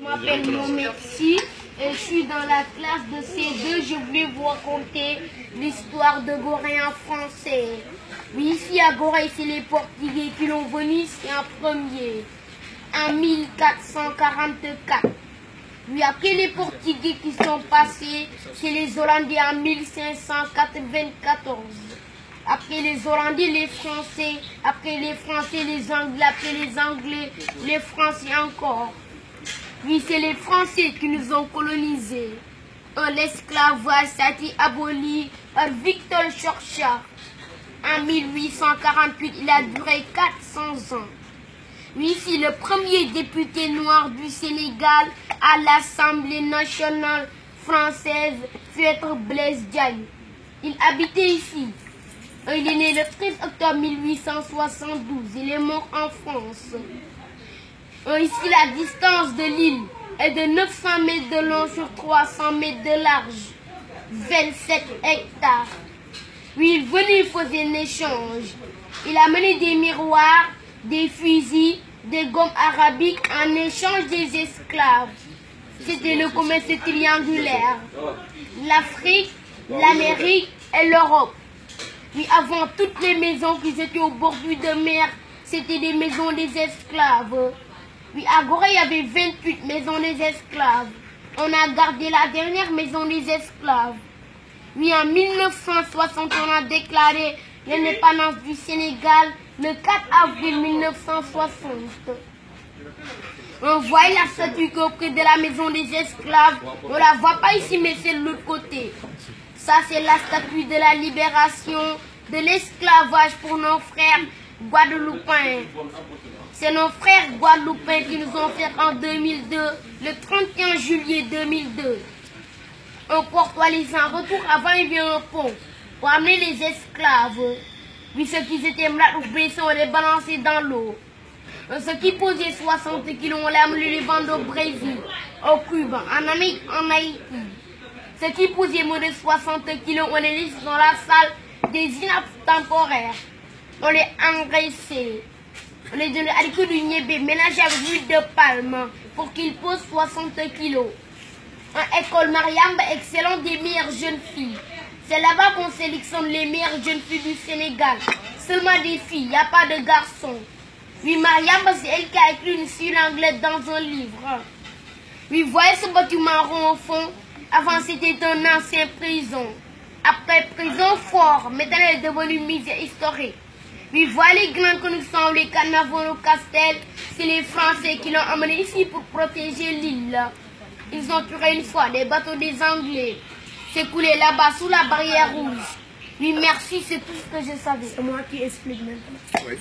Je m'appelle Merci et je suis dans la classe de C2. Je voulais vous raconter l'histoire de Gorée en français. Oui, ici à Gorée, c'est les Portugais qui l'ont venu ici en premier, en 1444. Oui, après les Portugais qui sont passés, c'est les Hollandais en 1594. Après les Hollandais, les Français, après les Français, les Anglais, après les Anglais, les Français encore. Oui, c'est les Français qui nous ont colonisés. L'esclavage a été aboli par Victor Churchill. En 1848, il a duré 400 ans. Oui, c'est le premier député noir du Sénégal à l'Assemblée nationale française, fut être Blaise Diagne. Il habitait ici. Il est né le 13 octobre 1872. Il est mort en France. Ici, la distance de l'île est de 900 mètres de long sur 300 mètres de large. 27 hectares. Oui, il venait, il faisait un échange. Il a mené des miroirs, des fusils, des gommes arabiques en échange des esclaves. C'était le commerce triangulaire. L'Afrique, l'Amérique et l'Europe. Oui, avant, toutes les maisons qui étaient au bord de mer, c'était des maisons des esclaves. Oui, à Gorée, il y avait 28 maisons des esclaves. On a gardé la dernière maison des esclaves. Oui, en 1960, on a déclaré l'indépendance du Sénégal le 4 avril 1960. On voit la statue auprès de la maison des esclaves. On ne la voit pas ici, mais c'est de l'autre côté. Ça, c'est la statue de la libération de l'esclavage pour nos frères guadeloupéens. C'est nos frères guadeloupéens qui nous ont fait en 2002, le 31 juillet 2002. Un portois les en retour, avant il y avait un pont pour amener les esclaves. Oui, ceux qui étaient malades ou blessés, on les balançait dans l'eau. Ceux qui posaient 60 kilos, on les amenait les vendre au Brésil, au Cuba, en Haïti. Ceux qui posaient moins de 60 kilos, on les laissait dans la salle des inaptes temporaires. On les engraissait. On les donnait à l'école du niébé, mélangé avec l'huile de palme pour qu'ils posent 60 kilos. En école Mariamba, excellente des meilleures jeunes filles. C'est là-bas qu'on sélectionne les meilleures jeunes filles du Sénégal. Seulement des filles, il n'y a pas de garçons. Oui, Mariamba, c'est elle qui a écrit une fille anglaise dans un livre. Oui, voyez ce bâtiment rond au fond. Avant, c'était un ancien prison. Après, prison fort. Maintenant, elle est devenue musée historique. Oui, voilà les glands que nous sommes, les carnavals au Castel. C'est les Français qui l'ont emmené ici pour protéger l'île. Ils ont tué une fois des bateaux des Anglais. C'est coulé là-bas sous la barrière rouge. Oui, merci, c'est tout ce que je savais. C'est moi qui explique maintenant. Oui.